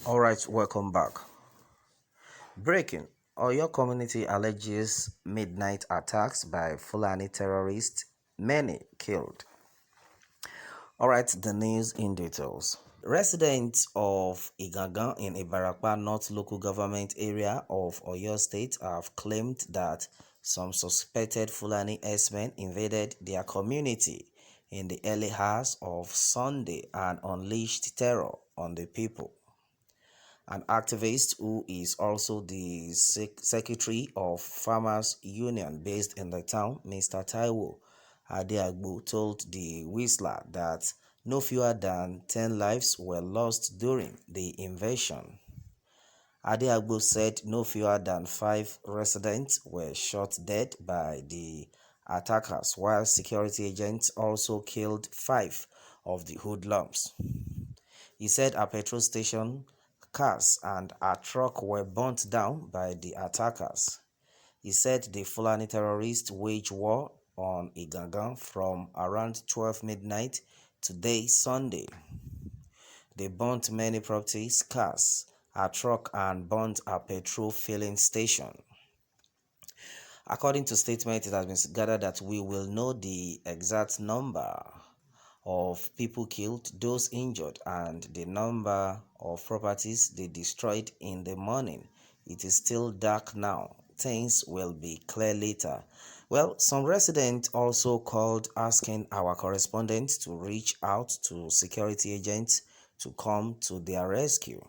Alright, welcome back. Breaking. Oyo community alleges midnight attacks by Fúlàni terrorists, many killed. Alright, the news in details. Residents of Igangan in Ibarapa North local government area of Oyo State have claimed that some suspected Fúlàni herdsmen invaded their community in the early hours of Sunday and unleashed terror on the people. An activist who is also the secretary of Farmers Union based in the town, Mr. Taiwo Déàd, told the Whistler that no fewer than 10 lives were lost during the invasion. Déàd said no fewer than 5 residents were shot dead by the attackers, while security agents also killed 5 of the hoodlums. He said a petrol station, cars and a truck were burnt down by the attackers. He said the Fúlàni terrorists waged war on Igangan from around 12 midnight today, Sunday. They burnt many properties, cars, a truck and burnt a petrol filling station. According to statement, it has been gathered that we will know the exact number of people killed, those injured, and the number of properties they destroyed in the morning. It is still dark now. Things will be clear later. Well, some residents also called asking our correspondent to reach out to security agents to come to their rescue.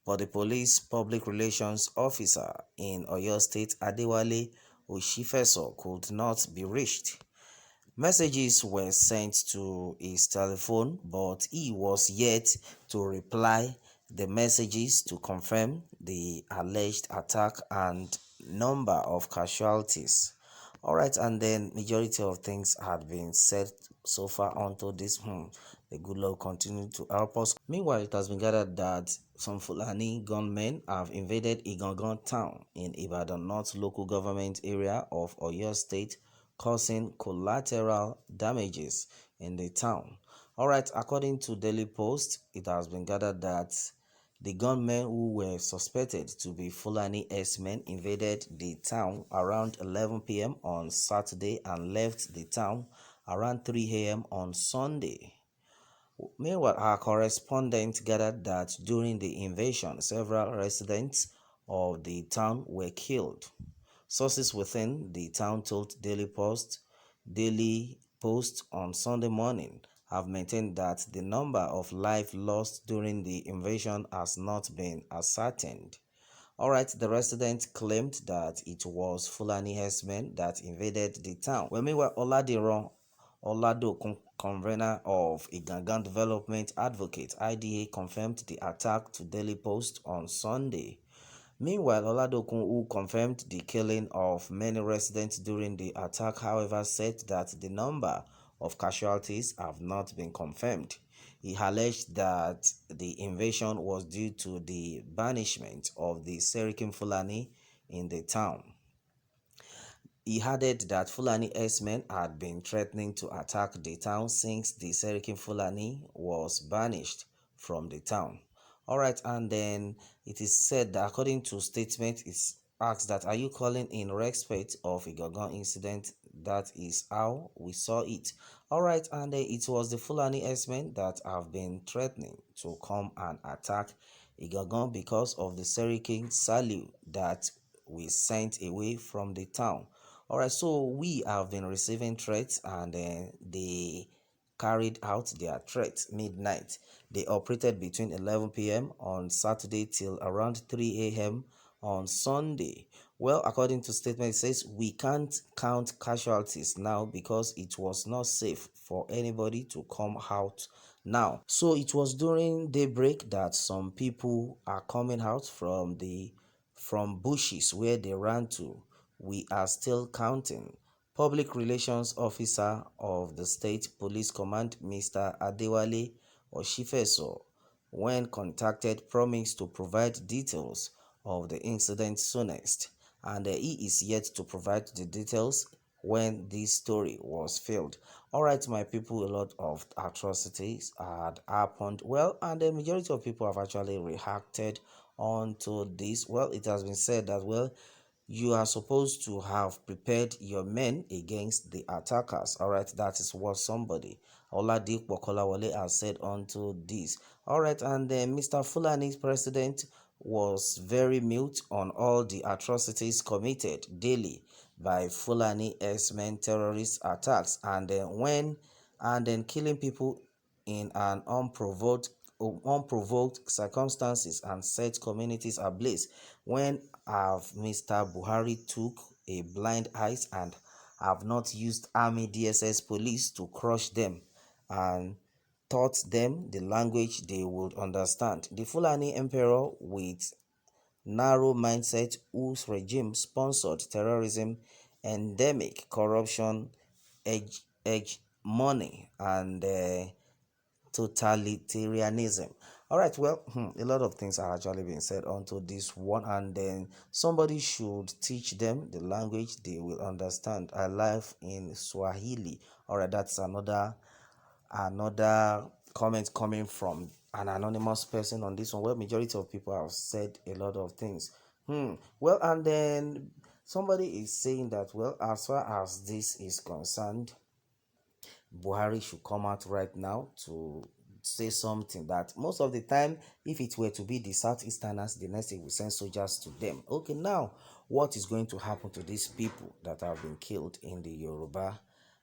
But the police public relations officer in Oyo State, Adewale Oshifeso, could not be reached. Messages were sent to his telephone, but he was yet to reply the messages to confirm the alleged attack and number of casualties. Alright, and then majority of things had been said so far onto this. The good Lord continue to help us. Meanwhile, it has been gathered that some Fúlàni gunmen have invaded Igangan town in Ibadan North local government area of Oyo State, causing collateral damages in the town. Alright, according to Daily Post, it has been gathered that the gunmen who were suspected to be Fúlàni herdsmen invaded the town around 11 p.m. on Saturday and left the town around 3 a.m. on Sunday. Meanwhile, our correspondent gathered that during the invasion, several residents of the town were killed. Sources within the town told Daily Post on Sunday morning have maintained that the number of lives lost during the invasion has not been ascertained. Alright, the residents claimed that it was Fúlàni herdsmen that invaded the town. Well, meanwhile, Olado, convener of Igangan Development Advocate IDA, confirmed the attack to Daily Post on Sunday. Meanwhile, Oladokun, who confirmed the killing of many residents during the attack, however, said that the number of casualties have not been confirmed. He alleged that the invasion was due to the banishment of the Serikin Fúlàni in the town. He added that Fúlàni herdsmen had been threatening to attack the town since the Serikin Fúlàni was banished from the town. Alright, and then it is said that according to statement, it's asked that, are you calling in respect of Igangan incident? That is how we saw it. Alright, and it was the Fúlàni herdsmen that have been threatening to come and attack Igangan because of the Serikin Saliu that we sent away from the town. Alright, so we have been receiving threats, and they carried out their threats midnight. They operated between 11 p.m. on Saturday till around 3 a.m. on Sunday. Well, according to statement, it says we can't count casualties now because it was not safe for anybody to come out now. So it was during daybreak that some people are coming out from bushes where they ran to. We are still counting. Public Relations Officer of the State Police Command, Mr. Adewale Oshifeso, when contacted, promised to provide details of the incident soonest, and he is yet to provide the details when this story was filmed. All right, my people, a lot of atrocities had happened. Well, and the majority of people have actually reacted onto this. Well, it has been said that, well, you are supposed to have prepared your men against the attackers. All right, that is what somebody Oladipo Kolawole has said onto this. All right, and then Mr. Fulani's president was very mute on all the atrocities committed daily by Fulani S-men terrorist attacks, and then killing people in an unprovoked circumstances and set communities ablaze. When have Mr. Buhari took a blind eyes and have not used army DSS police to crush them and taught them the language they would understand. The Fulani emperor with narrow mindset whose regime sponsored terrorism, endemic corruption, money, and totalitarianism. All right, well, a lot of things are actually being said onto this one, and then somebody should teach them the language they will understand. I live in Swahili. All right, that's another comment coming from an anonymous person on this one. Well, majority of people have said a lot of things. Well, and then somebody is saying that, well, as far as this is concerned, Buhari should come out right now to say something that most of the time, if it were to be the Southeasterners, the next thing will send soldiers to them. Okay, now what is going to happen to these people that have been killed in the Yoruba,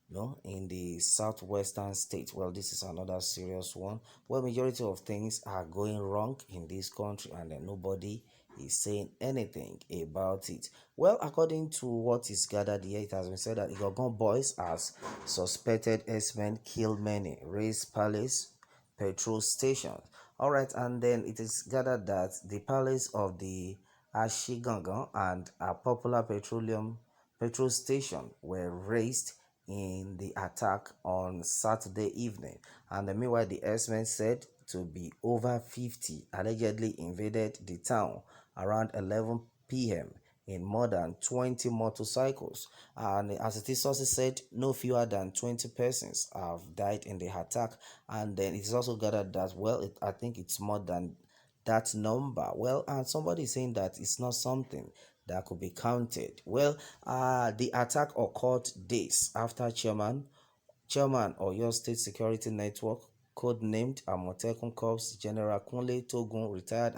no, in the southwestern state? Well, this is another serious one. Well, majority of things are going wrong in this country, and then nobody is saying anything about it. Well, according to what is gathered here, it has been said that Igogon boys, as suspected S-men, killed many, raised palace, petrol stations. All right, and then it is gathered that the palace of the Ashigangan and a popular petrol station were raised in the attack on Saturday evening. And meanwhile, the S-men said to be over 50 allegedly invaded the town around 11 p.m. in more than 20 motorcycles. And as it is, sources said no fewer than 20 persons have died in the attack. And then it is also gathered that, well, I think it's more than that number. Well, and somebody is saying that it's not something that could be counted. Well, the attack occurred days after Chairman of your State Security Network, codenamed Amotekun Corps General Kunle Togun, retired,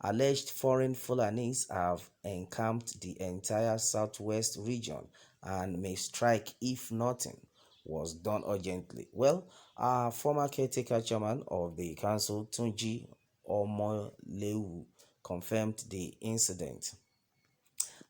alleged foreign Fulanis have encamped the entire southwest region and may strike if nothing was done urgently. Well, former caretaker chairman of the council, Tunji Omoleu, confirmed the incident.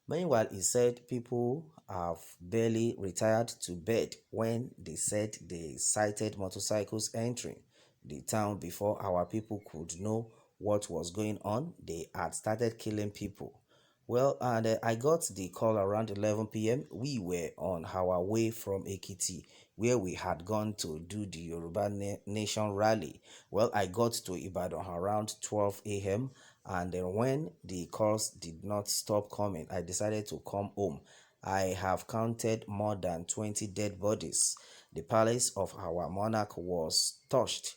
Meanwhile, he said people have barely retired to bed when they said they sighted motorcycles entering the town. Before our people could know what was going on, they had started killing people. Well, and I got the call around 11 p.m. We were on our way from Ekiti, where we had gone to do the Yoruba Nation rally. Well, I got to Ibadan around 12 a.m. And then when the calls did not stop coming, I decided to come home. I have counted more than 20 dead bodies. The palace of our monarch was touched.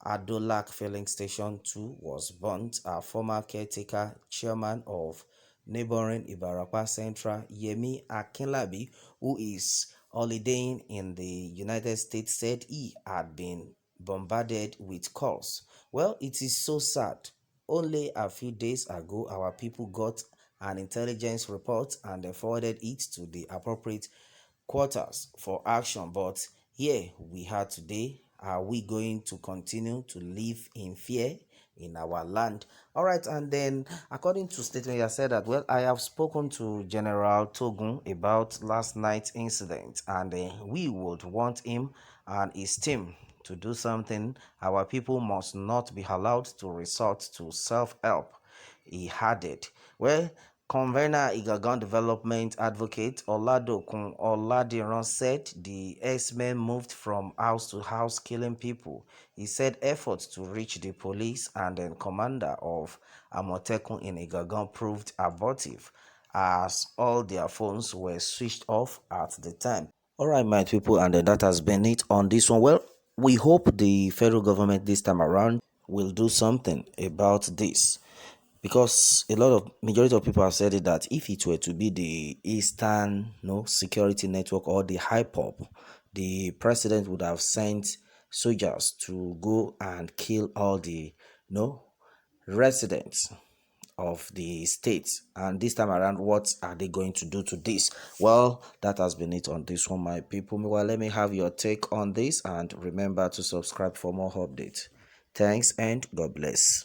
Adolak Filling Station 2 was burnt. Our former caretaker chairman of neighboring Ibarapa Central, Yemi Akinlabi, who is holidaying in the United States, said he had been bombarded with calls. Well, it is so sad. Only a few days ago, our people got an intelligence report and they forwarded it to the appropriate quarters for action. But here we are today. Are we going to continue to live in fear in our land? All right, and then according to statement, I said that, well, I have spoken to General Togun about last night's incident, and we would want him and his team to do something. Our people must not be allowed to resort to self-help, he added. Well, Convener Igagan Development Advocate Oladokun Oladiran said the X-Men moved from house to house killing people. He said efforts to reach the police and then commander of Amotekun in Igagan proved abortive. as all their phones were switched off at the time. Alright, my people, and then that has been it on this one. Well, we hope the federal government this time around will do something about this, because a lot of majority of people have said it that if it were to be the Eastern security network or the HIPOP, the president would have sent soldiers to go and kill all the residents of the states. And this time around, what are they going to do to this? Well, that has been it on this one, my people. Well, let me have your take on this, and remember to subscribe for more updates. Thanks and God bless.